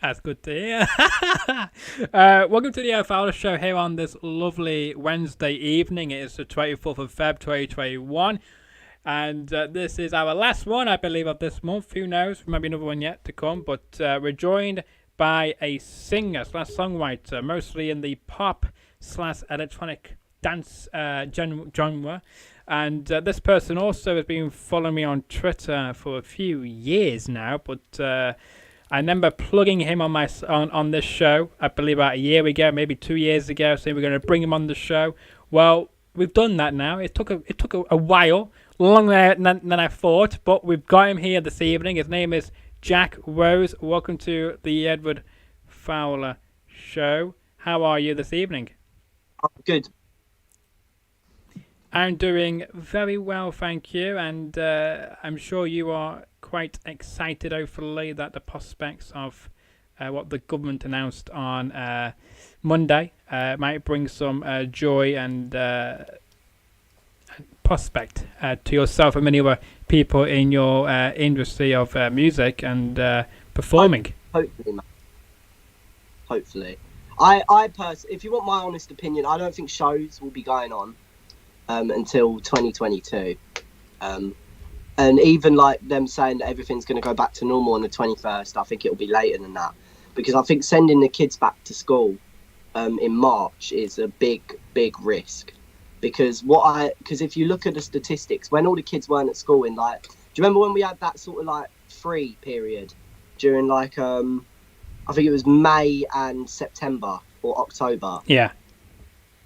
That's good to hear. Welcome to the Edward Fowler Show here on this lovely Wednesday evening. It is the 24th of Feb 2021. And this is our last one, I believe, of this month. Who knows? There might be another one yet to come. But we're joined by a singer / songwriter, mostly in the pop / electronic dance genre. And this person also has been following me on Twitter for a few years now. But I remember plugging him on this show, I believe about a year ago, maybe 2 years ago, saying we're going to bring him on the show. Well, we've done that now. It took a while, longer than I thought, but we've got him here this evening. His name is Jack Rose. Welcome to the Edward Fowler Show. How are you this evening? Good. I'm doing very well, thank you, and I'm sure you are quite excited, hopefully, that the prospects of what the government announced on Monday might bring some joy and prospect to yourself and many other people in your industry of music and performing. Hopefully, man. Hopefully. I personally, if you want my honest opinion, I don't think shows will be going on until 2022. And even like them saying that everything's going to go back to normal on the 21st, I think it'll be later than that. Because I think sending the kids back to school in March is a big risk. Because if you look at the statistics, when all the kids weren't at school in like, do you remember when we had that sort of like free period during like, I think it was May and September or October. Yeah.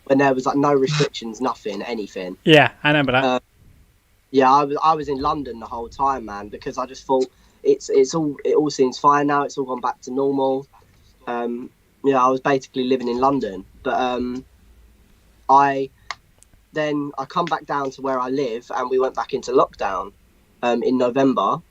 When there was like no restrictions, nothing, anything. Yeah, I remember that. Yeah, I was in London the whole time, man, because I just thought it all seems fine now. It's all gone back to normal. I was basically living in London, but I come back down to where I live, and we went back into lockdown in November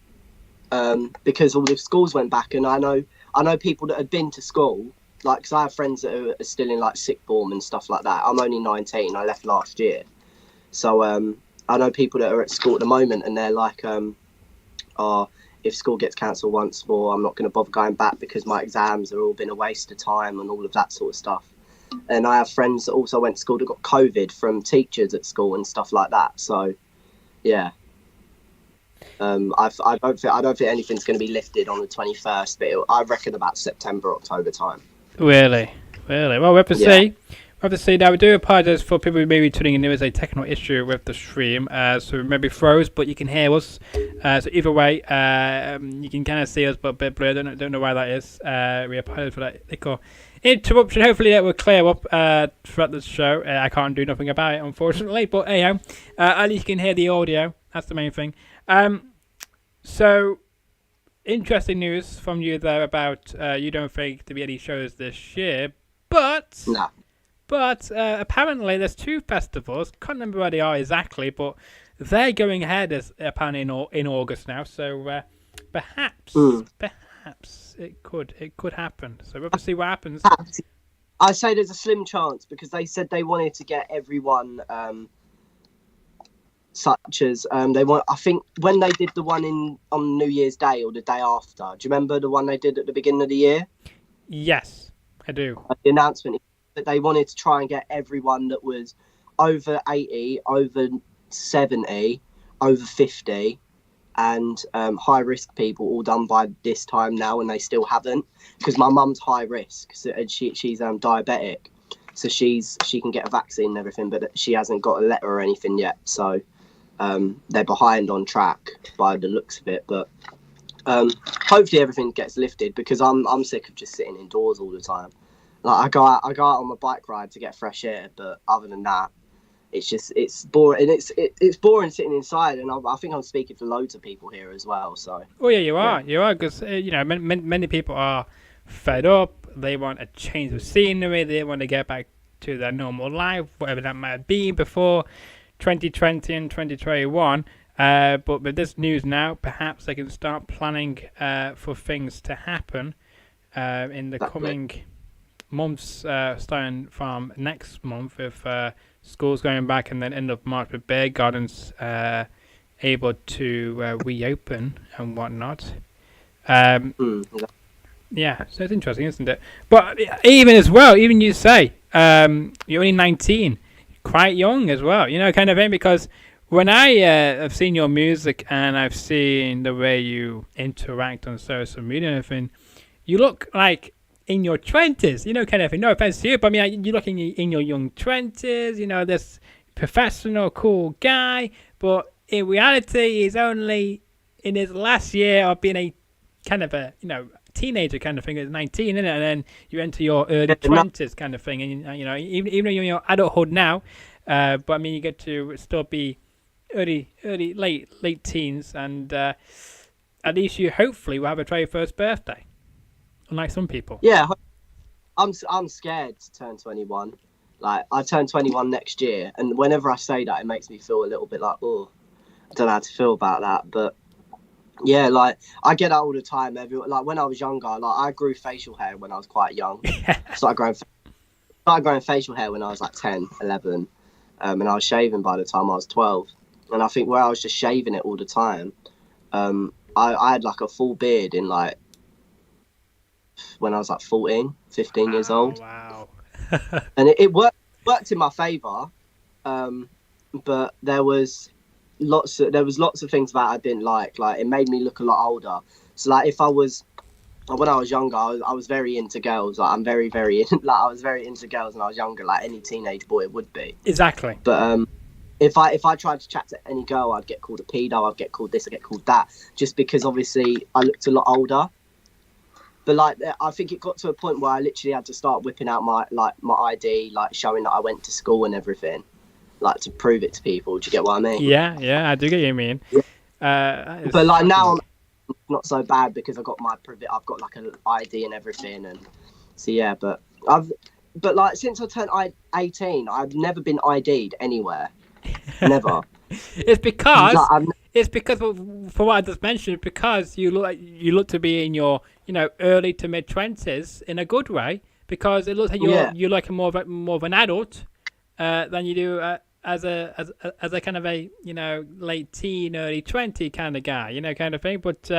because all the schools went back, and I know people that had been to school, like, because I have friends that are still in like sixth form and stuff like that. I'm only 19. I left last year, so I know people that are at school at the moment, and they're like, if school gets cancelled once more, I'm not going to bother going back because my exams have all been a waste of time and all of that sort of stuff. And I have friends that also went to school that got COVID from teachers at school and stuff like that. So, yeah. I don't think anything's going to be lifted on the 21st, but I reckon about September, October time. Really? Well, we'll have to see. We'll have to see. Now, we do apologise for people who may be tuning in. There is a technical issue with the stream, so it may be froze, but you can hear us. So either way, you can kind of see us, but a bit blurred. Don't know why that is. We apologise for that little interruption. Hopefully that will clear up throughout the show. I can't do nothing about it, unfortunately, but anyhow, at least you can hear the audio. That's the main thing. So, interesting news from you there about you don't think there'll be any shows this year, but... No. But apparently there's two festivals. Can't remember where they are exactly, but they're going ahead as apparently in August now. So perhaps it could happen. So we'll see what happens. I say there's a slim chance because they said they wanted to get everyone, such as they want. I think when they did the one on New Year's Day or the day after. Do you remember the one they did at the beginning of the year? Yes, I do. The announcement. That they wanted to try and get everyone that was over 80, over 70, over 50, and high risk people all done by this time now, and they still haven't. Because my mum's high risk, and she's diabetic, so she can get a vaccine and everything, but she hasn't got a letter or anything yet. So they're behind on track by the looks of it. But hopefully everything gets lifted because I'm sick of just sitting indoors all the time. Like I go out on my bike ride to get fresh air, but other than that, it's boring. And it's boring sitting inside. And I think I'm speaking for loads of people here as well. So. Oh yeah, you are, because many people are fed up. They want a change of scenery. They want to get back to their normal life, whatever that might be before 2020 and 2021. But with this news now, perhaps they can start planning for things to happen in the coming months, starting from next month with schools going back, and then end of March with beer gardens able to reopen and whatnot. Yeah, so it's interesting, isn't it? But even as well, even you say, you're only 19, quite young as well, kind of thing. Because when I have seen your music and I've seen the way you interact on social media and everything, you look like in your 20s, kind of thing. No offense to you, but I mean, you look in your young 20s, this professional, cool guy. But in reality, he's only in his last year of being a kind of a, teenager kind of thing at 19, isn't it? And then you enter your early 20s kind of thing, and even though you're in your adulthood now, but I mean you get to still be late teens, and at least you hopefully will have a 21st birthday, unlike some people. Yeah, I'm scared to turn 21. Like, I turn 21 next year, and whenever I say that, it makes me feel a little bit like, oh, I don't know how to feel about that, but. Yeah, like, I get that all the time. Like, when I was younger, like, I grew facial hair when I was quite young. started growing facial hair when I was like 10, 11, and I was shaving by the time I was 12. And I think where I was just shaving it all the time, I had like a full beard in like when I was like 14, 15 years old. Wow. And it worked in my favour, but there was lots of things that I didn't like it made me look a lot older. So like when I was younger, I was very into girls. Like, I'm very very like, I was very into girls when I was younger, like any teenage boy would be. Exactly. But if I tried to chat to any girl, I'd get called a pedo, I'd get called this, I'd get called that, just because obviously I looked a lot older. But like, I think it got to a point where I literally had to start whipping out my ID, like showing that I went to school and everything, like to prove it to people. Do you get what I mean? Yeah, I do get what you mean. Yeah. But like now I'm not so bad because I've got like an ID and everything, and so yeah. But like since I turned 18, I've never been ID'd anywhere. Never. It's because for what I just mentioned, because you look to be in your early to mid 20s in a good way, because it looks like you're like more of an adult than you do as a kind of a late teen, early 20 kind of guy, kind of thing. But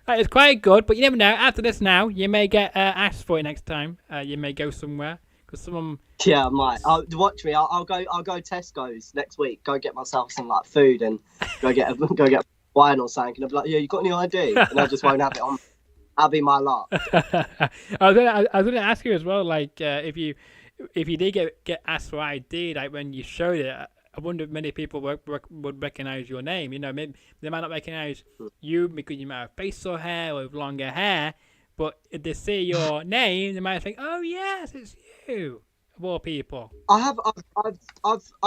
it's quite good. But you never know. After this, now you may get asked for it next time. You may go somewhere because someone. Yeah, I might. Watch me. I'll go Tesco's next week. Go get myself some like food and go get wine or something. And I'll be like, yeah, you got any ID? And I just won't have it on. That'll be my lot. I was gonna ask you as well, like if you did get asked for ID, like when you showed it, I wonder if many people would recognize your name. Maybe they might not recognize you because you might have facial hair or longer hair, but if they see your name, they might think, "Oh yes, it's you." Of all people, I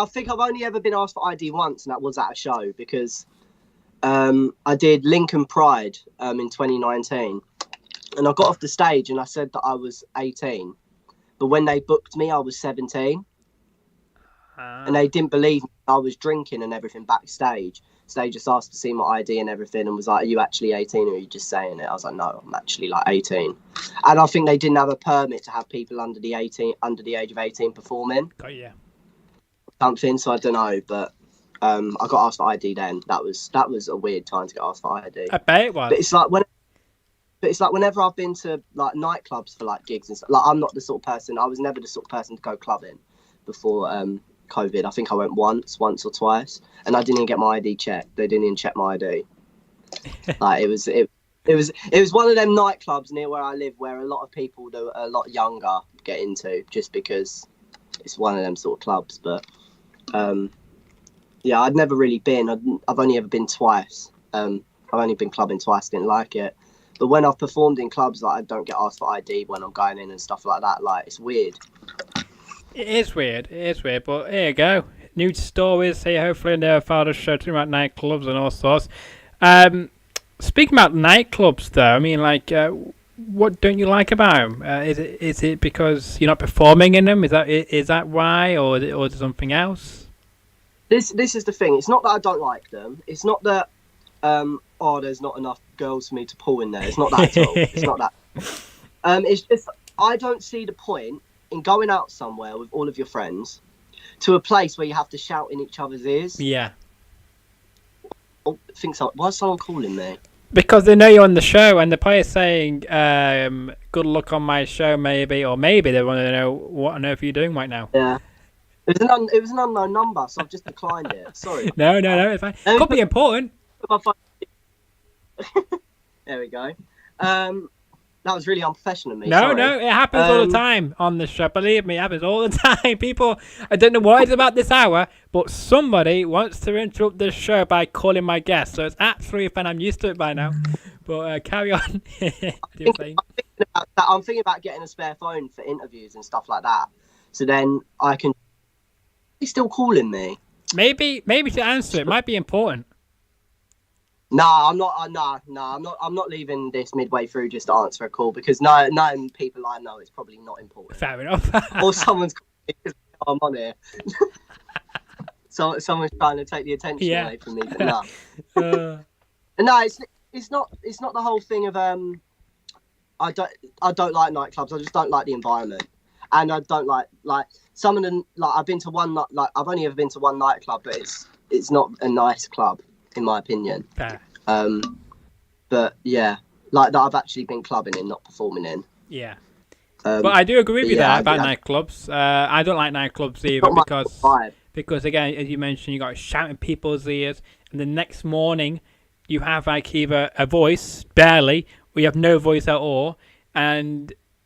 think I've only ever been asked for ID once, and that was at a show because I did Lincoln Pride in 2019, and I got off the stage and I said that I was 18. But when they booked me, I was 17. And they didn't believe me. I was drinking and everything backstage. So they just asked to see my ID and everything and was like, are you actually 18 or are you just saying it? I was like, no, I'm actually like 18. And I think they didn't have a permit to have people under the age of 18 performing. Oh, yeah. Something, so I don't know. But I got asked for ID then. That was a weird time to get asked for ID. I bet it was. But it's like whenever I've been to like nightclubs for like gigs and stuff, like I'm not the sort of person. I was never the sort of person to go clubbing before COVID. I think I went once or twice, and I didn't even get my ID checked. They didn't even check my ID. Like it was one of them nightclubs near where I live where a lot of people that are a lot younger get into just because it's one of them sort of clubs. But yeah, I'd never really been. I've only ever been twice. I've only been clubbing twice. Didn't like it. But when I've performed in clubs, like I don't get asked for ID when I'm going in and stuff like that. Like it's weird. It is weird, but here you go. New stories here, hopefully, in the Fowler show, talking about nightclubs and all sorts. Speaking about nightclubs, though, I mean, like, what don't you like about them? Is it because you're not performing in them? Is that why, or is it something else? This is the thing. It's not that I don't like them. It's not that, there's not enough girls for me to pull in there. It's not that at all. It's not that. It's just, I don't see the point in going out somewhere with all of your friends to a place where you have to shout in each other's ears. Yeah. Oh, why is someone calling me? Because they know you're on the show, and they're probably saying, "Good luck on my show," maybe, or maybe they want to know what on earth are you doing right now. Yeah. It was an unknown number, so I've just declined it. Sorry. No, it's fine. Could be important. There we go. That was really unprofessional of me. No, sorry. it happens all the time on the show. Believe me, it happens all the time. People, I don't know what it's about this hour, but somebody wants to interrupt the show by calling my guest. So it's absolutely fine. I'm used to it by now. But carry on. I'm thinking about getting a spare phone for interviews and stuff like that. So then I can. He's still calling me. Maybe to answer it might be important. No, I'm not. I'm not leaving this midway through just to answer a call because knowing people I know, it's probably not important. Fair enough. Or someone's calling me because I'm on here. So someone's trying to take the attention away from me, but no. No, it's not the whole thing of I don't like nightclubs. I just don't like the environment, and I don't like some of them. Like I've been to one I've only ever been to one nightclub, but it's not a nice club in my opinion. Fair. But yeah, like that I've actually been clubbing in, not performing in. Yeah. But I do agree with you there about nightclubs. I don't like nightclubs either because again, as you mentioned, you got shouting people's ears, and the next morning you have like either a voice barely, or you have no voice at all,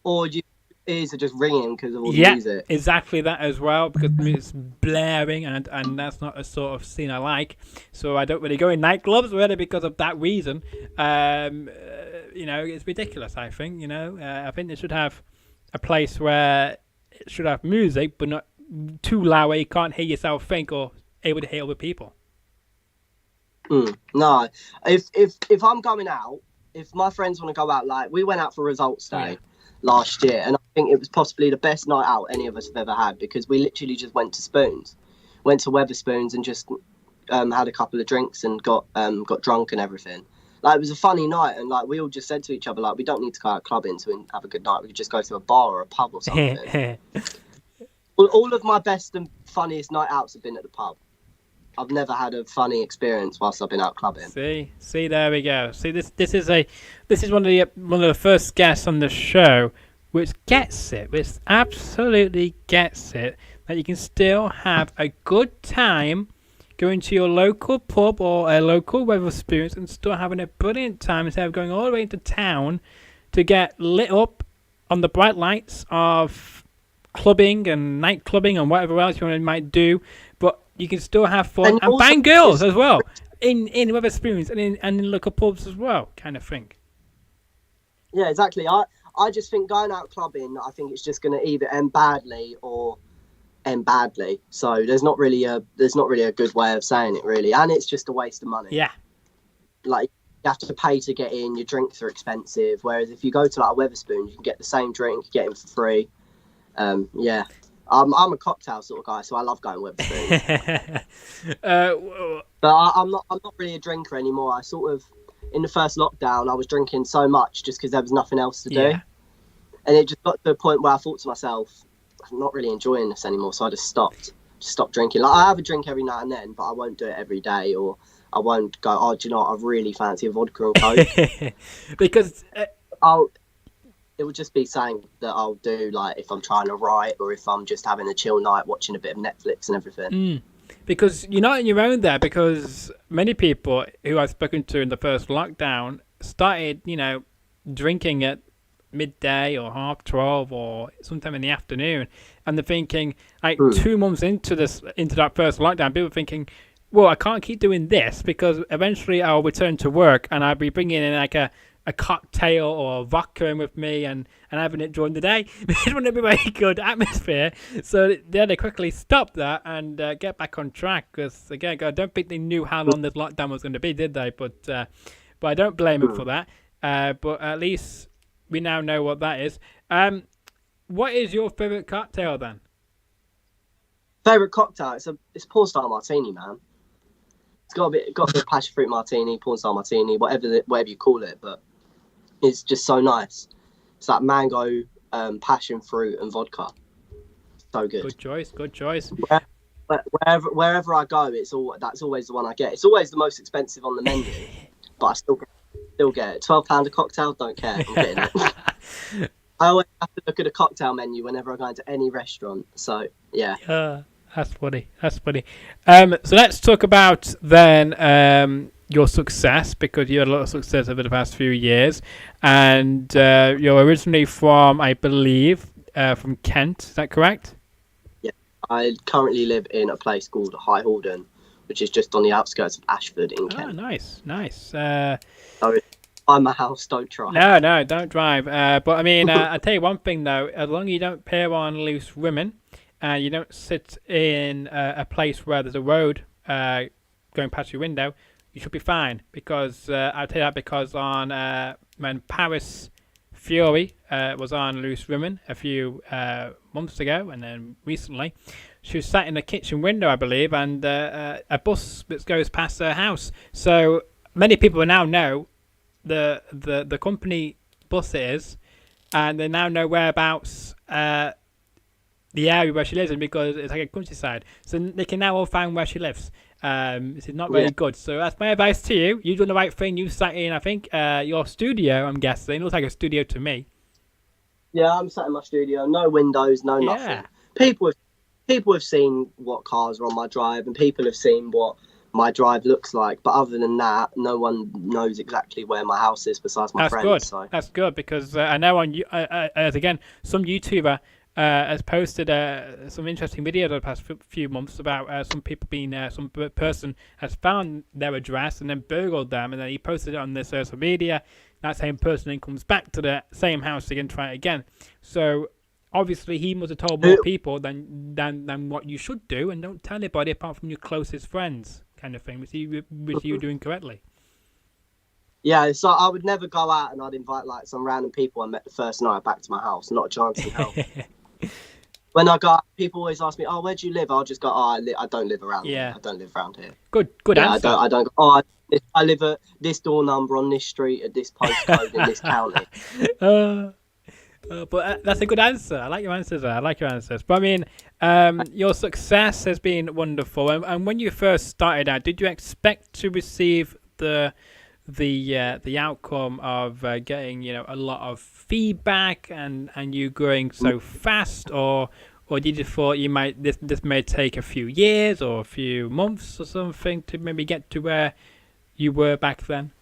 or your ears are just ringing because of all the music. Yeah, exactly that as well, because it's blaring, and that's not a sort of scene I like. So I don't really go in nightclubs really because of that reason. It's ridiculous. I think I think they should have a place where it should have music, but not too loud where you can't hear yourself think or able to hear other people. No, if I'm going out, if my friends want to go out, like we went out for Results Day last year, and I think it was possibly the best night out any of us have ever had because we literally just went to Weatherspoons and just had a couple of drinks and got drunk and everything. Like it was a funny night, and like we all just said to each other, like we don't need to go out clubbing to have a good night. We could just go to a bar or a pub or something. All of my best and funniest night outs have been at the pub. I've never had a funny experience whilst I've been out clubbing. See, there we go. See, this is one of the first guests on the show, which gets it, which absolutely gets it, that you can still have a good time going to your local pub or a local Weatherspoons and still having a brilliant time instead of going all the way into town to get lit up on the bright lights of clubbing and night clubbing and whatever else you might do, but you can still have fun and bang girls as well in Weatherspoons and in local pubs as well, kind of thing. Yeah, exactly. I just think going out clubbing, I think it's just going to either end badly or end badly. So there's not really a good way of saying it really, and it's just a waste of money. Yeah. Like you have to pay to get in. Your drinks are expensive. Whereas if you go to like a Weatherspoons, you can get the same drink, get it for free. Yeah. I'm a cocktail sort of guy, so I love going Weatherspoons. But I'm not really a drinker anymore. I sort of, in the first lockdown, I was drinking so much just because there was nothing else to do, and it just got to a point where I thought to myself, I'm not really enjoying this anymore. So I just stopped drinking. Like I have a drink every now and then, but I won't do it every day, or I won't go. Oh, do you know what? I really fancy a vodka and coke because it would just be something that I'll do, like if I'm trying to write or if I'm just having a chill night watching a bit of Netflix and everything. Because you're not on your own there, because many people who I've spoken to in the first lockdown started, drinking at midday or 12:30 or sometime in the afternoon, and they're thinking, like 2 months into that first lockdown, people are thinking, well, I can't keep doing this because eventually I'll return to work and I'll be bringing in like a cocktail or a vodka in with me and having it during the day. It wouldn't be a very good atmosphere. So they quickly stopped that and get back on track. Because again, I don't think they knew how long this lockdown was going to be, did they? But I don't blame them for that. But at least we now know what that is. What is your favourite cocktail then? Favourite cocktail? It's porn star martini, man. It's got a bit of passion fruit martini, porn star martini, whatever you call it, but it's just so nice. It's like mango, passion fruit, and vodka. So good. Good choice. Wherever I go, that's always the one I get. It's always the most expensive on the menu, but I still get it. Still get it. £12 a cocktail, don't care. I'm getting it. I always have to look at a cocktail menu whenever I go into any restaurant. So yeah. That's funny. That's funny. So let's talk about then your success, because you had a lot of success over the past few years, and you're originally from, I believe, from Kent. Is that correct? Yeah. I currently live in a place called High Haldon, which is just on the outskirts of Ashford in Kent. Oh, nice. So by my house, don't drive. No, don't drive. But I mean, I'll tell you one thing though. As long as you don't peer on loose women, and you don't sit in a place where there's a road going past your window, you should be fine. Because I'll tell you that because on when Paris Fury was on Loose Women a few months ago, and then recently, she was sat in the kitchen window, I believe, and a bus that goes past her house. So many people now know the company bus it is, and they now know whereabouts the area where she lives in, because it's like a countryside. So they can now all find where she lives. This is not very good. So that's my advice to you. You've done the right thing. You sat in, I think, your studio, I'm guessing. It looks like a studio to me. Yeah, I'm sat in my studio. No windows, no nothing. People have seen what cars are on my drive, and people have seen what my drive looks like. But other than that, no one knows exactly where my house is besides my friends. Good. So. That's good, because I know again, some YouTuber has posted some interesting videos over the past few months about some people being some person has found their address and then burgled them, and then he posted it on their social media. That same person then comes back to the same house again, try it again. So obviously he must have told more people than what you should do, and don't tell anybody apart from your closest friends, kind of thing, which you were doing correctly. Yeah, so I would never go out and I'd invite like some random people I met the first night back to my house. Not a chance in hell. When I go out, people always ask me, "Oh, where do you live?" I'll just go, "Oh, I don't live around here. I don't live around here." Good answer. I don't go, "Oh, I live at this door number on this street at this postcode in this county." But that's a good answer. I like your answers. But I mean, your success has been wonderful. And when you first started out, did you expect to receive the outcome of getting a lot of feedback and you growing so fast, or did you thought this may take a few years or a few months or something to maybe get to where you were back then?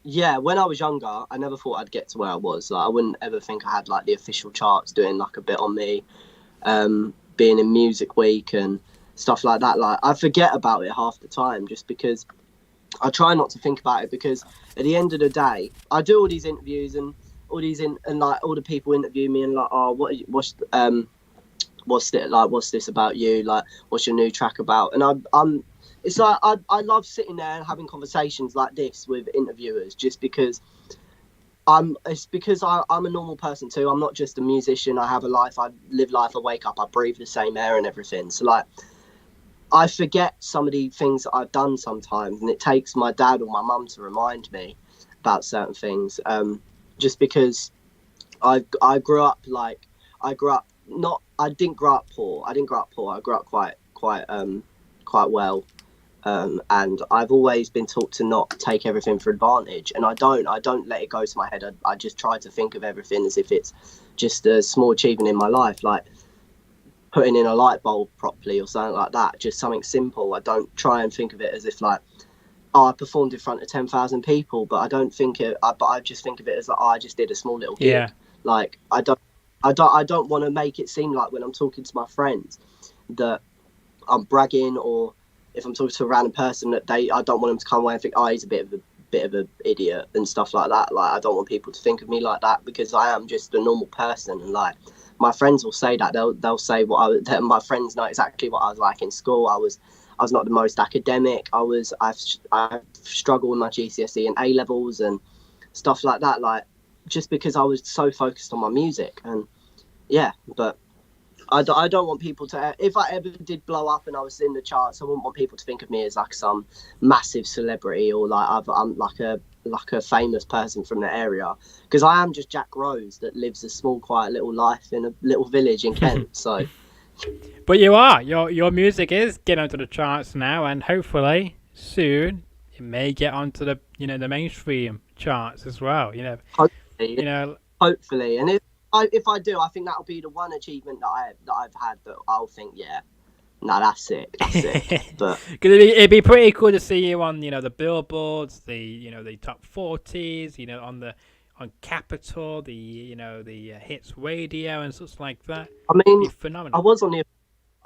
Yeah, when I was younger, I never thought I'd get to where I was. Like, I wouldn't ever think I had like the official charts doing like a bit on me, being in Music Week and stuff like that. Like, I forget about it half the time just because I try not to think about it, because at the end of the day, I do all these interviews and all the people interview me and like, "Oh, what's this about you? Like, what's your new track about?" And it's like I love sitting there and having conversations like this with interviewers, just because I'm a normal person too. I'm not just a musician. I have a life. I live life. I wake up. I breathe the same air and everything. So like, I forget some of the things that I've done sometimes, and it takes my dad or my mum to remind me about certain things. Just because I grew up I didn't grow up poor. I grew up quite well. And I've always been taught to not take everything for advantage, and I don't let it go to my head. I just try to think of everything as if it's just a small achievement in my life, like putting in a light bulb properly or something like that, just something simple. I don't try and think of it as if like, "Oh, I performed in front of 10,000 people," but I just think of it as like, "Oh, I just did a small little gig." Yeah. Like, I don't want to make it seem like when I'm talking to my friends that I'm bragging, or if I'm talking to a random person that I don't want them to come away and think, "Oh, he's a bit of an idiot," and stuff like that. Like, I don't want people to think of me like that, because I am just a normal person. And like, my friends will say that they'll say my friends know exactly what I was like in school. I was not the most academic. I've struggled with my GCSE and A levels and stuff like that. Like, just because I was so focused on my music. And yeah, but I don't want people to, if I ever did blow up and I was in the charts, I wouldn't want people to think of me as like some massive celebrity, or like I'm like a famous person from the area, because I am just Jack Rose that lives a small, quiet little life in a little village in Kent. So, but your music is getting onto the charts now, and hopefully soon may get onto the the mainstream charts as well. Hopefully, You know, hopefully, and if I do, I think that'll be the one achievement that I've had that I'll think, yeah, no, that's sick, that's sick. But because it'd be pretty cool to see you on the billboards, the top 40s, on Capitol, the hits radio and such like that. I mean, It'd be phenomenal. I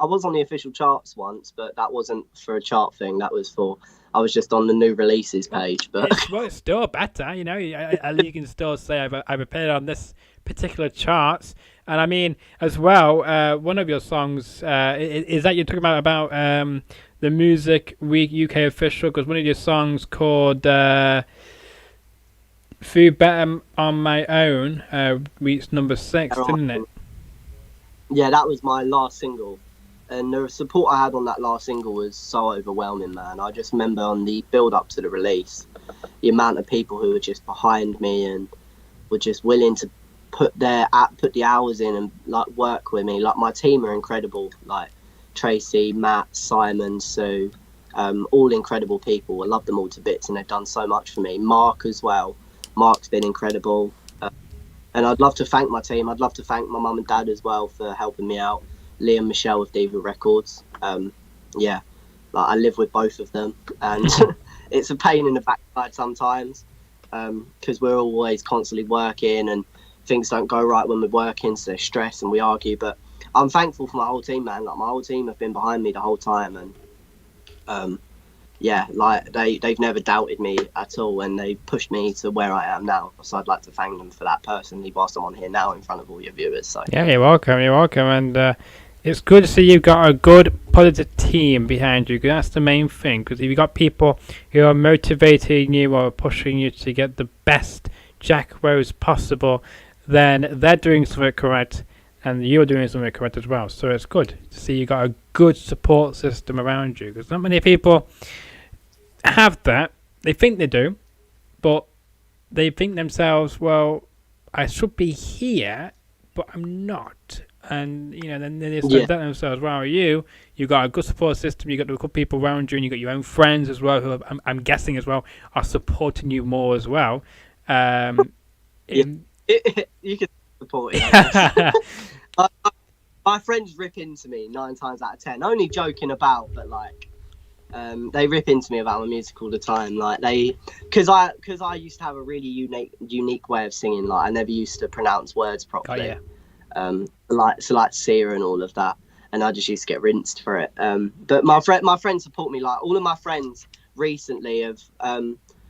was on the official charts once, but that wasn't for a chart thing. That was I was just on the new releases page. But it's still better, you can still say I've appeared on this particular charts. And I mean, as well, one of your songs is that you're talking about the Music Week UK official, because one of your songs called "Feel Better on My Own" reached number 6, didn't it? Yeah, that was my last single, and the support I had on that last single was so overwhelming, man. I just remember on the build up to the release, the amount of people who were just behind me and were just willing to put the hours in and like work with me. Like, my team are incredible, like Tracy, Matt, Simon, Sue, all incredible people. I love them all to bits, and they've done so much for me. Mark as well. Mark's been incredible, and I'd love to thank my team. I'd love to thank my mum and dad as well for helping me out. Lee and Michelle with Diva Records. Yeah, like, I live with both of them, and it's a pain in the backside sometimes, because we're always constantly working and things don't go right when we're working, so there's stress and we argue. But I'm thankful for my whole team, man. Like, my whole team have been behind me the whole time, and yeah, like they've never doubted me at all, and they pushed me to where I am now. So I'd like to thank them for that personally whilst I'm on here now in front of all your viewers. So yeah, you're welcome, and it's good to see you've got a good positive team behind you, 'cause that's the main thing. Because if you've got people who are motivating you or pushing you to get the best Jack Rose possible, then they're doing something correct and you're doing something correct as well. So it's good to see you got a good support system around you, because not many people have that. They think they do, but they think themselves, well, I should be here, but I'm not. And then they start doubting themselves. Well, you got a good support system, you got the good people around you, and you got your own friends as well, who I'm guessing as well are supporting you more as well. You can support it. My friends rip into me 9 times out of 10. Only joking about, but like, they rip into me about my music all the time. Like, because I used to have a really unique way of singing. Like, I never used to pronounce words properly. Like Sia and all of that, and I just used to get rinsed for it. But my friends support me. Like, all of my friends recently have.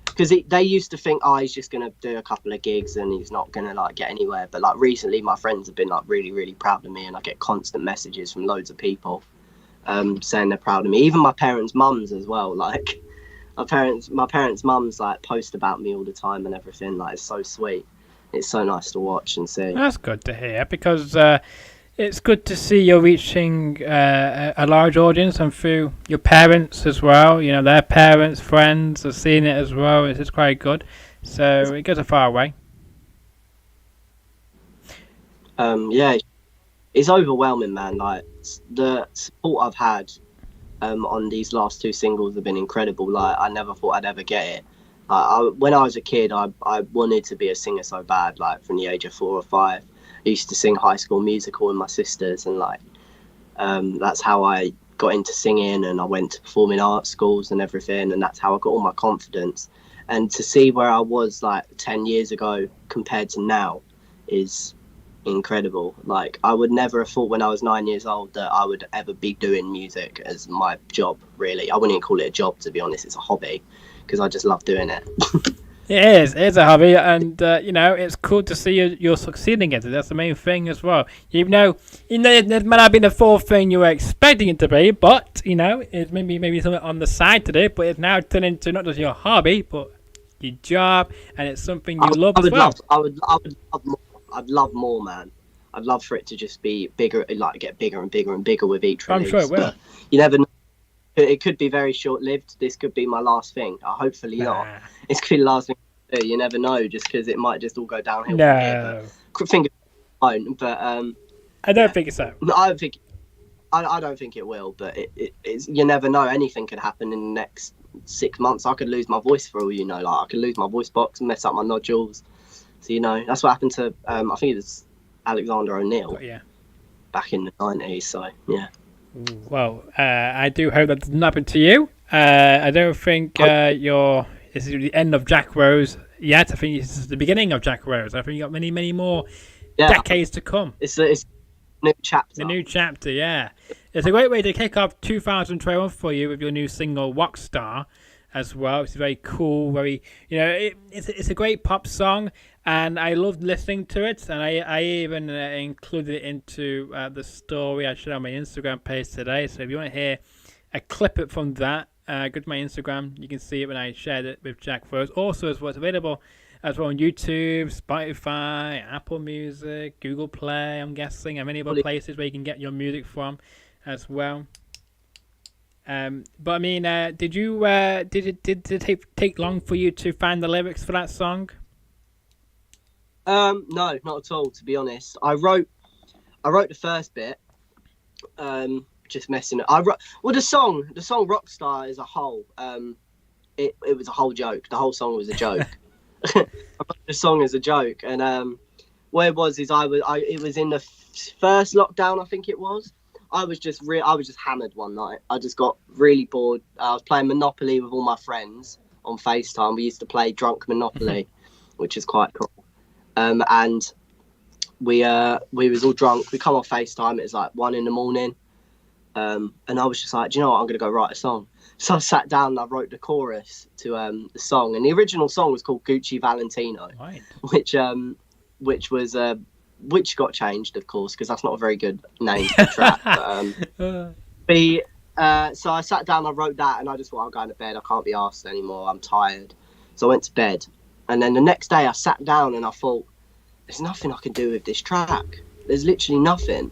Because they used to think, oh, he's just gonna do a couple of gigs and he's not gonna like get anywhere. But like, recently, my friends have been like really, really proud of me, and I get constant messages from loads of people, saying they're proud of me. Even my parents' mums as well. Like, my parents' mums like post about me all the time and everything. Like, it's so sweet. It's so nice to watch and see. That's good to hear, because it's good to see you're reaching a large audience, and through your parents as well. Their parents, friends are seeing it as well. It's quite good. So it goes a far way. Yeah, it's overwhelming, man. Like, the support I've had on these last 2 singles have been incredible. Like, I never thought I'd ever get it. When I was a kid, I wanted to be a singer so bad. Like, from the age of 4 or 5. I used to sing High School Musical with my sisters, and like, that's how I got into singing, and I went to performing arts schools and everything, and that's how I got all my confidence. And to see where I was like 10 years ago compared to now is incredible. Like, I would never have thought when I was 9 years old that I would ever be doing music as my job, really. I wouldn't even call it a job, to be honest. It's a hobby, because I just love doing it. It is. It's a hobby, and it's cool to see you're succeeding at it. That's the main thing as well. Even though it might not have been the full thing you were expecting it to be, but it's maybe something on the side today. But it's now turned into not just your hobby, but your job, and it's something you love as well. I would love more. I'd love more, man. I'd love for it to just be bigger, like get bigger and bigger and bigger with each release. I'm sure it will. But you never know. It could be very short-lived. This could be my last thing. Hopefully not. It could be the last thing I do. You never know, just because it might just all go downhill. No. Finger won't, but I don't think so. I don't think it will, but it's, you never know. Anything could happen in the next 6 months, I could lose my voice for all you know. Like I could lose my voice box and mess up my nodules. So that's what happened to I think it was Alexander O'Neill back in the 90s. So yeah. Well, I do hope that doesn't happen to you. I don't think this is the end of Jack Rose yet. I think this is the beginning of Jack Rose. I think you got many, many more decades to come. It's a new chapter. The new chapter, yeah. It's a great way to kick off 2021 for you with your new single Rockstar as well. It's very cool, very it's a great pop song, and I loved listening to it. And I even included it into the story I shared on my Instagram page today. So if you want to hear a clip from that, go to my Instagram. You can see it when I shared it with Jack Rose. Also, as what's available as well on YouTube, Spotify, Apple Music, Google Play, I'm guessing, and many other places where you can get your music from as well. But I mean, did it take long for you to find the lyrics for that song? No, not at all. To be honest, I wrote the first bit, just messing it. The song Rockstar as a whole, it was a whole joke. The whole song was a joke. I wrote the song as a joke, and what it was is it was in the first lockdown, I think it was. I was just hammered one night. I just got really bored. I was playing Monopoly with all my friends on FaceTime. We used to play drunk Monopoly, which is quite cool. And we was all drunk. We come off FaceTime. It was like 1 a.m. And I was just like, do you know what? I'm gonna go write a song. So I sat down and I wrote the chorus to the song. And the original song was called Gucci Valentino, right. which got changed, of course, because that's not a very good name for the track. So I sat down, I wrote that, and I just thought, I'm going to bed. I can't be arsed anymore. I'm tired. So I went to bed. And then the next day I sat down and I thought, there's nothing I can do with this track. There's literally nothing.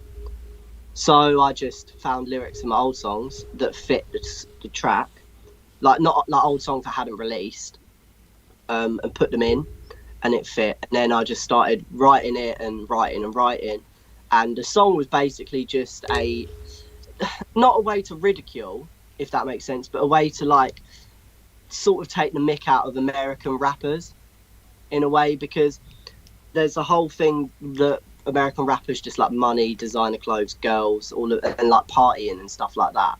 So I just found lyrics in my old songs that fit the track, like not like old songs I hadn't released, and put them in. And it fit, and then I just started writing it and writing, and the song was basically just not a way to ridicule, if that makes sense, but a way to like sort of take the mick out of American rappers in a way, because there's a whole thing that American rappers just like money, designer clothes, girls, and like partying and stuff like that.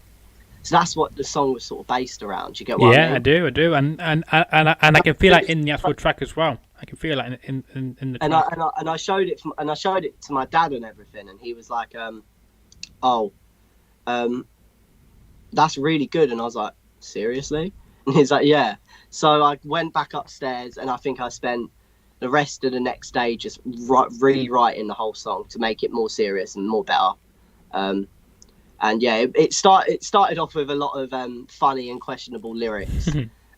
So that's what the song was sort of based around. You get what I mean? Yeah, I do, and I can feel that in the actual track as well. I can feel that in the track. And I showed it to my dad and everything, and he was like, that's really good. And I was like, seriously? And he's like, yeah. So I went back upstairs, and I think I spent the rest of the next day just really writing the whole song to make it more serious and more better. And yeah, it started off with a lot of funny and questionable lyrics,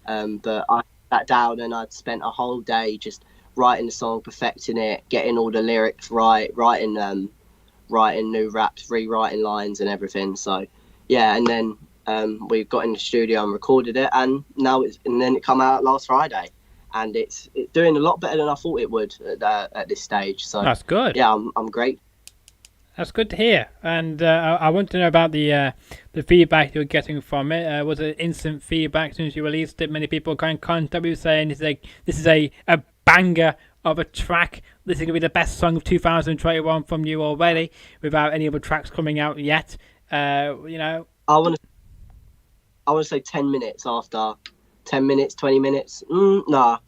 but I sat down and I'd spent a whole day just writing the song, perfecting it, getting all the lyrics right, writing new raps, rewriting lines and everything. So yeah, and then we got in the studio and recorded it, and then it come out last Friday, and it's doing a lot better than I thought it would at this stage. So that's good. Yeah, I'm great. That's good to hear, and I want to know about the feedback you're getting from it. Was it instant feedback since you released it? Many people got in contact with you saying this is a banger of a track. This is going to be the best song of 2021 from you already, without any other tracks coming out yet. I want to say 10 minutes after, 10 minutes, 20 minutes. Nah,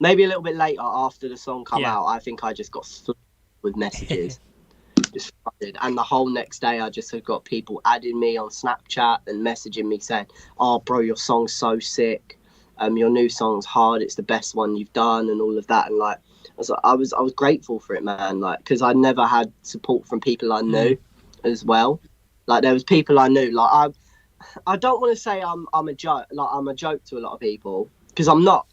maybe a little bit later after the song come out. I think I just got flooded with messages. Just flooded. And the whole next day I just had got people adding me on Snapchat and messaging me saying, oh bro, your song's so sick, your new song's hard, it's the best one you've done, and all of that. And like I was grateful for it, man, like, because I never had support from people I knew as well. Like there was people I knew, like I don't want to say I'm a joke, like I'm a joke to a lot of people, because I'm not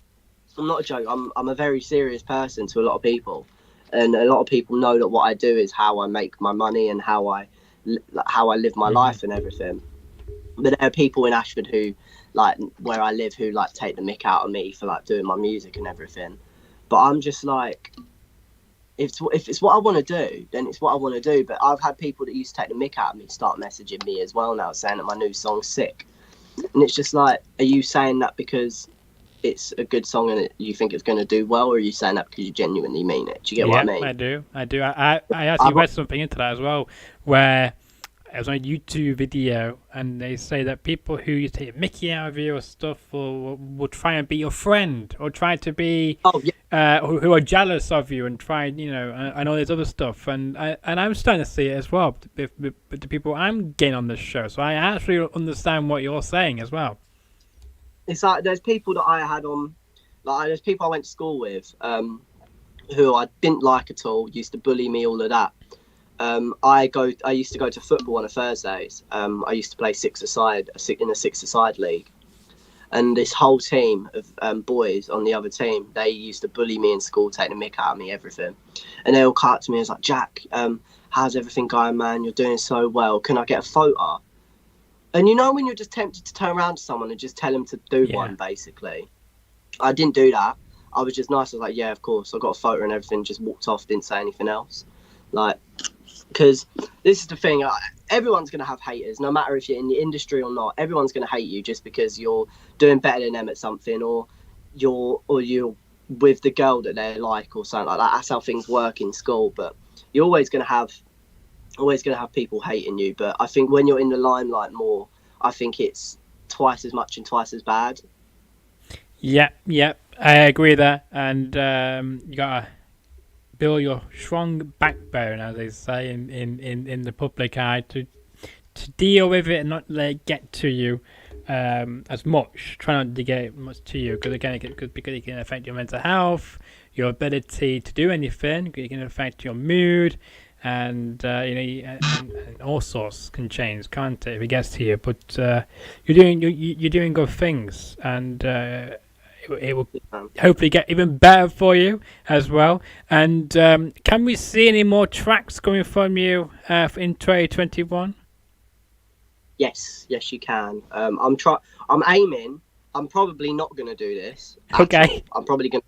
a joke. I'm a very serious person to a lot of people. And a lot of people know that what I do is how I make my money and how I live my life and everything. But there are people in Ashford who, like, where I live, who like take the mick out of me for like doing my music and everything. But I'm just like, if it's what I want to do, then it's what I want to do. But I've had people that used to take the mick out of me start messaging me as well now, saying that my new song's sick. And it's just like, are you saying that because it's a good song and you think it's going to do well, or are you saying that because you genuinely mean it? Do you get what I mean? I do. I actually read something into that as well, where it was on a YouTube video, and they say that people who you take a mickey out of you or stuff will try and be your friend, or try to be who are jealous of you and try, and all this other stuff. And I'm starting to see it as well with the people I'm getting on this show. So I actually understand what you're saying as well. It's like there's people that I had on, like there's people I went to school with, who I didn't like at all, used to bully me, all of that. I used to go to football on a Thursdays. I used to play in a six-a-side league, and this whole team of boys on the other team, they used to bully me in school, take the mick out of me, everything. And they all come up to me and was like, Jack, how's everything going, man? You're doing so well. Can I get a photo? And when you're just tempted to turn around to someone and just tell them to do one, basically. I didn't do that. I was just nice. I was like, yeah, of course. I got a photo and everything, just walked off, didn't say anything else. Like, because this is the thing. Everyone's going to have haters, no matter if you're in the industry or not. Everyone's going to hate you just because you're doing better than them at something, or you're with the girl that they like or something like that. That's how things work in school. But you're always going to have people hating you. But I think when you're in the limelight more, I think it's twice as much and twice as bad. Yeah, I agree there. And you gotta build your strong backbone, as they say, in the public eye, to deal with it and not let it get to you as much. Try not to get it much to you, because again, because it can affect your mental health, your ability to do anything. It can affect your mood. And and all sorts can change, can't it, if it gets to you? But you're doing good things, and it will hopefully get even better for you as well. And can we see any more tracks coming from you in 2021? Yes, you can. I'm aiming. I'm probably not going to do this. Okay. I'm probably going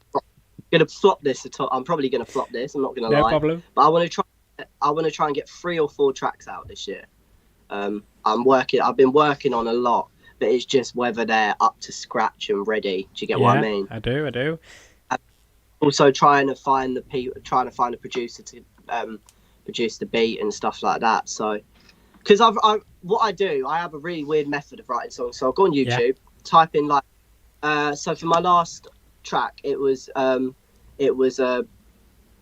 to flop this. I'm probably going to flop this. I'm not going to lie. No problem. But I want to try and get 3 or 4 tracks out this year. I've been working on a lot, but it's just whether they're up to scratch and ready. Do you get what I mean? I do. Also trying to find a producer to produce the beat and stuff like that. So, because I have a really weird method of writing songs. So I'll go on YouTube, type in like, so for my last track, it was a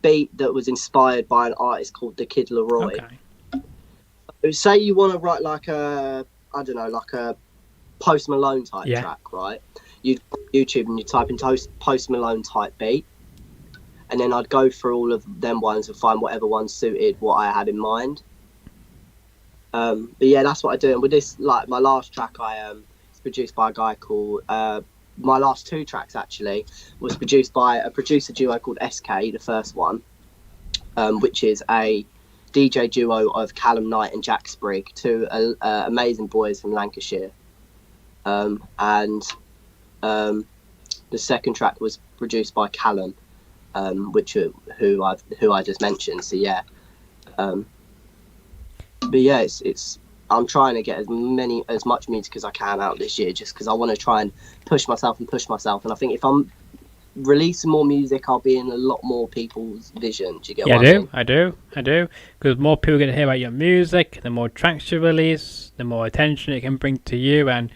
beat that was inspired by an artist called The Kid Laroi. Okay. So say you want to write like a Post Malone type track, right? You'd go on YouTube and you type in Post Malone type beat, and then I'd go through all of them ones and find whatever one suited what I had in mind. But yeah, that's what I do. And with this, like my last track, it's produced by a guy called. My last 2 tracks actually was produced by a producer duo called SK, the first one, which is a DJ duo of Callum Knight and Jack Sprigg, 2 amazing boys from Lancashire. And the second track was produced by Callum, who I just mentioned. So yeah, but yeah, it's I'm trying to get as much music as I can out this year, just because I want to try and push myself. And I think if I'm releasing more music, I'll be in a lot more people's vision. Do you get what I mean? I do. Because more people get to hear about your music, the more tracks you release, the more attention it can bring to you, and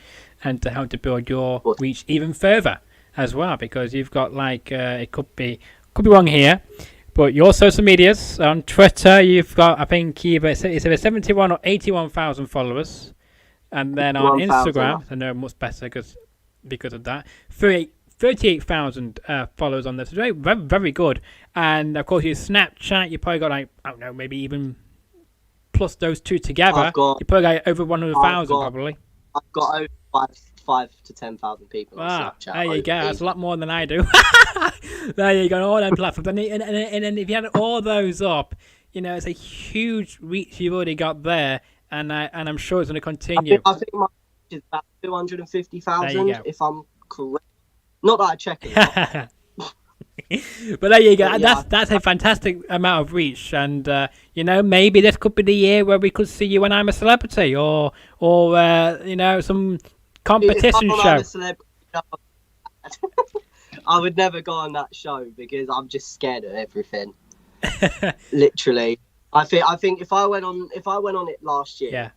to help to build your reach even further as well. Because you've got like it could be wrong here, but your social medias on Twitter, you've got, I think, it's either 71 or 81,000 followers, and then on Instagram, I know much better because of that, 38,000 followers on there. So very, very, very good. And of course, your Snapchat, you probably got like, I don't know, maybe even plus those 2 together, you probably got over 100,000 probably. I've got over 5 to 10,000 people on Snapchat. There you go. That's a lot more than I do. There you go. All them platforms. And then if you add all those up, it's a huge reach you've already got there. And I'm sure it's going to continue. I think my reach is about 250,000, if I'm correct. Not that I check it. But there you go. Yeah, that's a fantastic amount of reach. And, maybe this could be the year where we could see you when I'm a celebrity, or some competition I'm show. a celebrity, I would never go on that show because I'm just scared of everything. Literally, I think if I went on it last year, Yeah,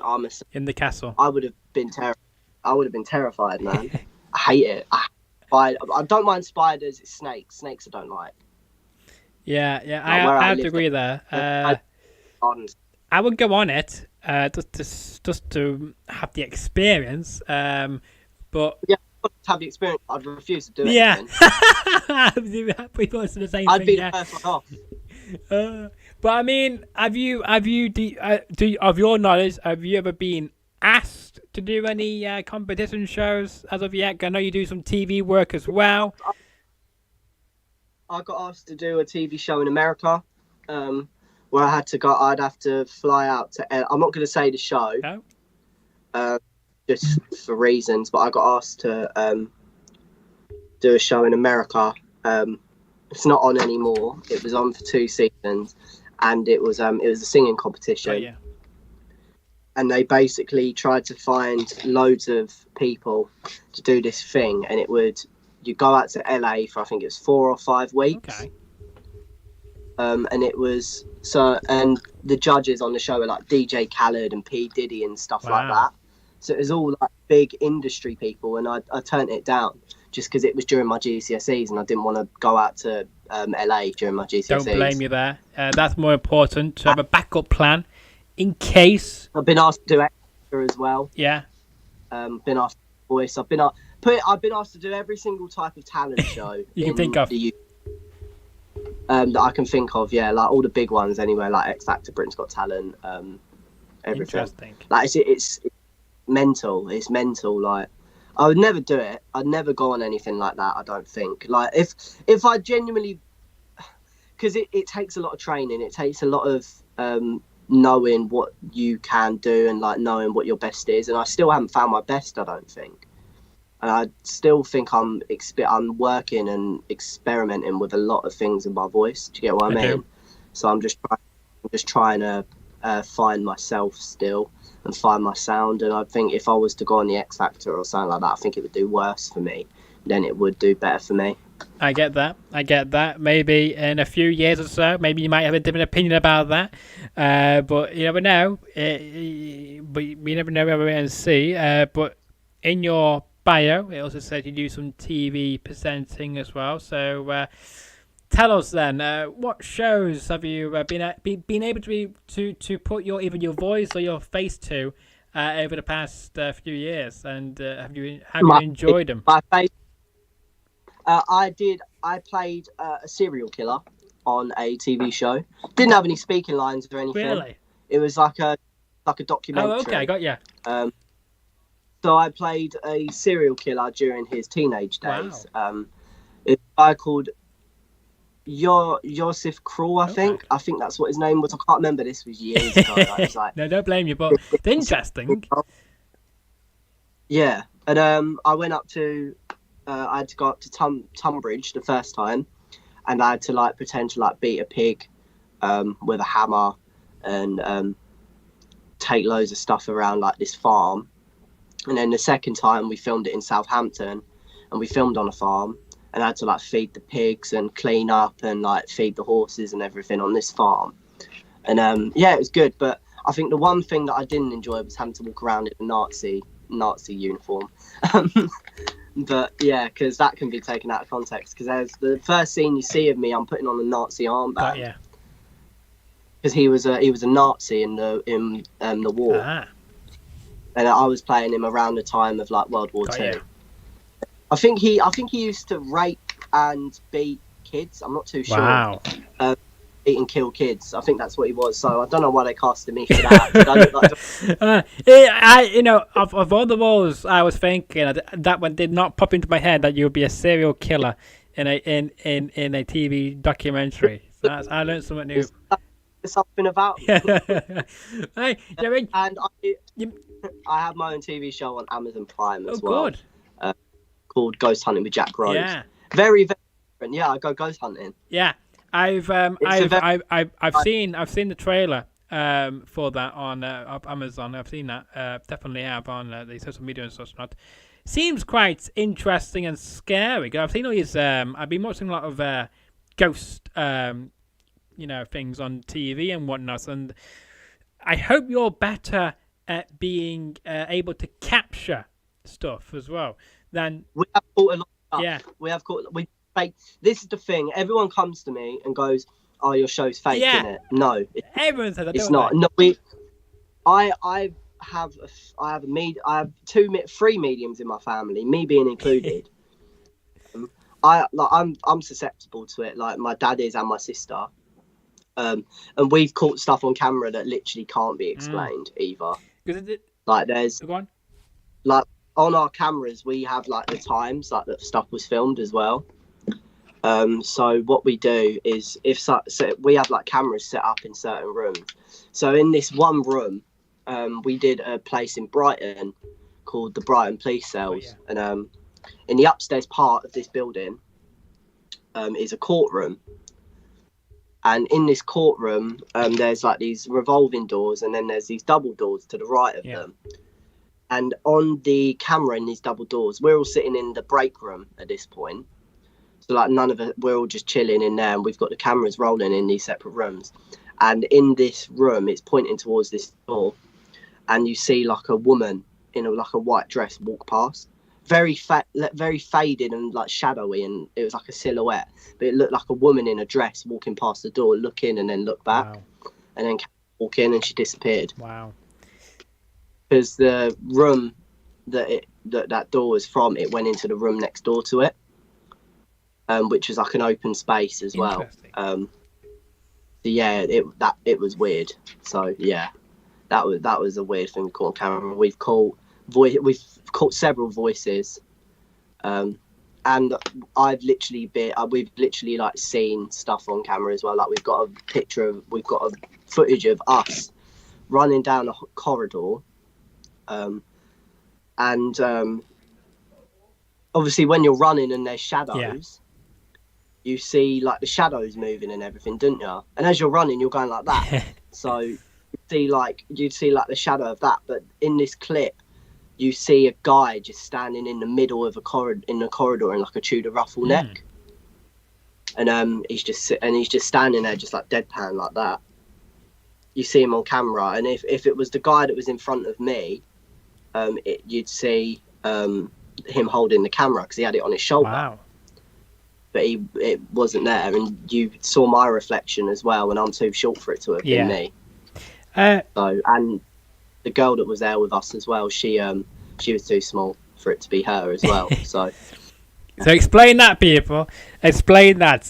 I'm in the castle. I would have been terrified, man. I hate it. I don't mind spiders. It's snakes. Snakes I don't like. Yeah, Like I have to agree there. I would go on it just to have the experience. But yeah, to have the experience, I'd refuse to do it. Yeah, we both said the same I'd thing. be Yeah. the first one off. But I mean, have you of your knowledge, have you ever been asked to do any competition shows as of yet? I know you do some TV work as well. I got asked to do a TV show in America, where I'd have to fly out to. I'm not going to say the show, just for reasons. But I got asked to do a show in America. It's not on anymore. It was on for 2 seasons, and it was a singing competition. Oh, yeah. And they basically tried to find loads of people to do this thing, and you go out to LA for I think it was 4 or 5 weeks. Okay. And it was and the judges on the show were like DJ Khaled and P Diddy and stuff like that. So it was all like big industry people, and I turned it down just because it was during my GCSEs and I didn't want to go out to LA during my GCSEs. Don't blame you there. That's more important to have a backup plan in case. I've been asked to do extra as well. Yeah. Been asked to voice. I've been asked to do every single type of talent show you can think of. That I can think of, yeah, like all the big ones anyway, like X Factor, Britain's Got Talent, everything. Interesting. Like it's mental. It's mental. Like I would never do it. I'd never go on anything like that. I don't think. Like if I genuinely, because it takes a lot of training. It takes a lot of knowing what you can do and like knowing what your best is. And I still haven't found my best. I don't think. And I still think I'm working and experimenting with a lot of things in my voice. Do you get what I mean? So I'm just trying to find myself still and find my sound. And I think if I was to go on the X Factor or something like that, I think it would do worse for me than it would do better for me. I get that. Maybe in a few years or so, maybe you might have a different opinion about that. But you never know. But we never know. We'll wait and see. But in your bio, it also said you do some TV presenting as well. So tell us then, what shows have you been able to put either your voice or your face to over the past few years, and have you enjoyed them? My face. I played a serial killer on a TV show. Didn't have any speaking lines or anything. Really? It was like a documentary. Oh, okay, got you. So I played a serial killer during his teenage days. Wow. It's a guy called Joseph Krull, I think. I think that's what his name was. I can't remember. This was years ago. No, don't blame you, but it's interesting. Yeah, and I went up to. I had to go up to Tunbridge the first time, and I had to like pretend to like beat a pig with a hammer and take loads of stuff around like this farm. And then the second time we filmed it in Southampton, and we filmed on a farm, and I had to like feed the pigs and clean up and like feed the horses and everything on this farm. And yeah, it was good. But I think the one thing that I didn't enjoy was having to walk around in a Nazi uniform. But yeah, because that can be taken out of context. Because there's the first scene you see of me, I'm putting on a Nazi armband. Yeah. Because he was a Nazi in the war. Ah. And I was playing him around the time of like World War II. Yeah. I think he used to rape and beat kids. I'm not too sure. Wow. Beat and kill kids. I think that's what he was. So I don't know why they casted me for that. Of all the roles, I was thinking that one did not pop into my head that you would be a serial killer in a TV documentary. So I learned something new. Something about. Hey, and I have my own TV show on Amazon Prime as well. Good. Called Ghost Hunting with Jack Rose. Yeah. Very, very different. Yeah, I go ghost hunting. Yeah. I've seen the trailer, for that on Amazon. I've seen that. Definitely have on the social media and such. Not seems quite interesting and scary. I've seen all these. I've been watching a lot of ghost, things on TV and whatnot. And I hope you're better at being able to capture stuff as well. Then we have caught a lot of stuff. Yeah, we have caught. We fake. This is the thing. Everyone comes to me and goes, "Oh, your show's fake, isn't it?" No, everyone says that. It's not. No, I have three mediums in my family, me being included. I'm susceptible to it. Like my dad is and my sister. And we've caught stuff on camera that literally can't be explained either. Like there's like on our cameras we have like the times like that stuff was filmed as well. So what we do is so we have like cameras set up in certain rooms. So in this one room, we did a place in Brighton called the Brighton Police Cells, and in the upstairs part of this building is a courtroom. And in this courtroom, there's like these revolving doors, and then there's these double doors to the right of them. And on the camera in these double doors, we're all sitting in the break room at this point. So like none of us, we're all just chilling in there, and we've got the cameras rolling in these separate rooms. And in this room, it's pointing towards this door, and you see like a woman in like a white dress walk past. Very faded and like shadowy, and it was like a silhouette, but it looked like a woman in a dress walking past the door, look in and then look back, and then walk in, and she disappeared. Wow. Because the room that door was from, it went into the room next door to it, which was like an open space as well. So yeah, it was weird. So yeah, that was a weird thing we caught on camera. We've caught several voices, and we've literally like seen stuff on camera as well. Like we've got a footage of us running down a corridor, and obviously when you're running and there's shadows, you see like the shadows moving and everything, don't you? And as you're running, you're going like that. So you'd see like the shadow of that. But in this clip, you see a guy just standing in the middle of a corridor in like a Tudor ruffle neck, and he's just standing there just like deadpan like that. You see him on camera, and if it was the guy that was in front of me, you'd see him holding the camera because he had it on his shoulder. Wow. But it wasn't there, and you saw my reflection as well, and I'm too short for it to have been me. So and the girl that was there with us as well, she was too small for it to be her as well. So explain that, people. Explain that,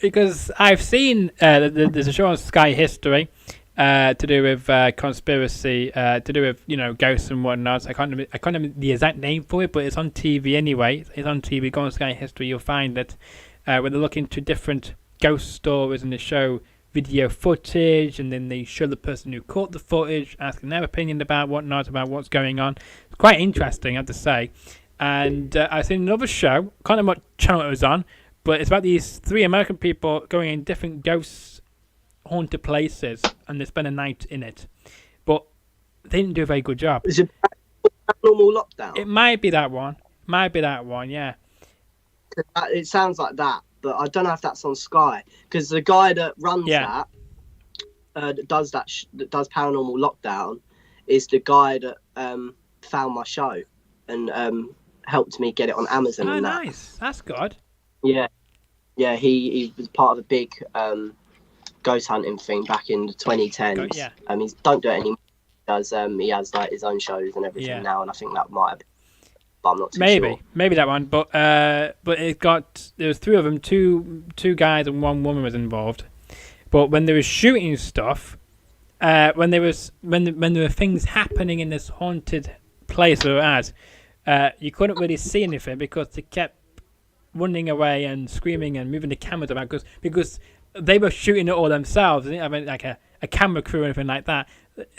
because I've seen there's a show on Sky History to do with conspiracy, to do with ghosts and whatnot. I can't remember the exact name for it, but it's on TV anyway. It's on TV. Go on Sky History, you'll find that when they look into different ghost stories and they show video footage, and then they show the person who caught the footage, asking their opinion about what's going on. It's quite interesting, I have to say. And I've seen another show, can't remember what channel it was on, but it's about these three American people going in different ghost haunted places, and they spend a night in it. But they didn't do a very good job. Is it Paranormal Lockdown? It might be that one. Yeah. It sounds like that. But I don't know if that's on Sky, because the guy that runs that does Paranormal Lockdown is the guy that found my show and helped me get it on Amazon. Oh, nice. That's good. Yeah, he was part of a big ghost hunting thing back in the 2010s. He don't do it anymore. He has like his own shows and everything now, and I think that might have been. I'm not too sure. Maybe that one, but there was three of them, two guys and one woman was involved. But when they were shooting stuff, when there were things happening in this haunted place we were at, you couldn't really see anything because they kept running away and screaming and moving the cameras about because they were shooting it all themselves. They didn't have like a camera crew or anything like that.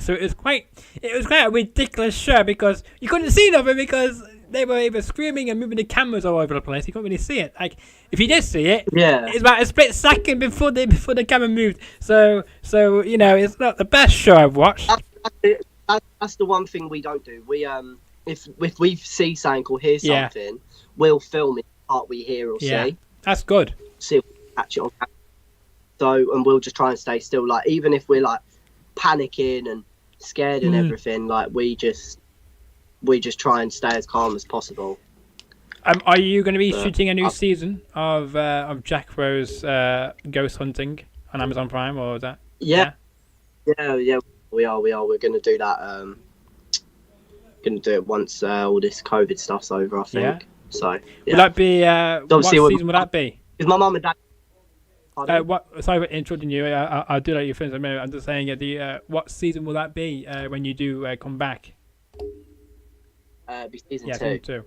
So it was quite a ridiculous show because you couldn't see nothing because they were either screaming and moving the cameras all over the place. You couldn't really see it. Like if you did see it, Yeah. it's about a split second before the camera moved. So you know, it's not the best show I've watched. That's the one thing we don't do. We if we see something or hear Yeah. something, we'll film it the part we hear or Yeah, see. that's good. See if we can catch it on camera. So, and we'll just try and stay still. Like even if we're like panicking and scared and everything, like we just try and stay as calm as possible. Are you going to be shooting a new season of Jack Rose Ghost Hunting on Amazon Prime, or is that? Yeah. We are. We're going to do that. Going to do it once all this COVID stuff's over, I think. Yeah. So. Yeah. Will that be? What season will that be? Because my mum and dad. Sorry for interrupting you. I'll do that. You finish. I'm just saying. What season will that be when you do come back? Be season Yeah, 2. season 2.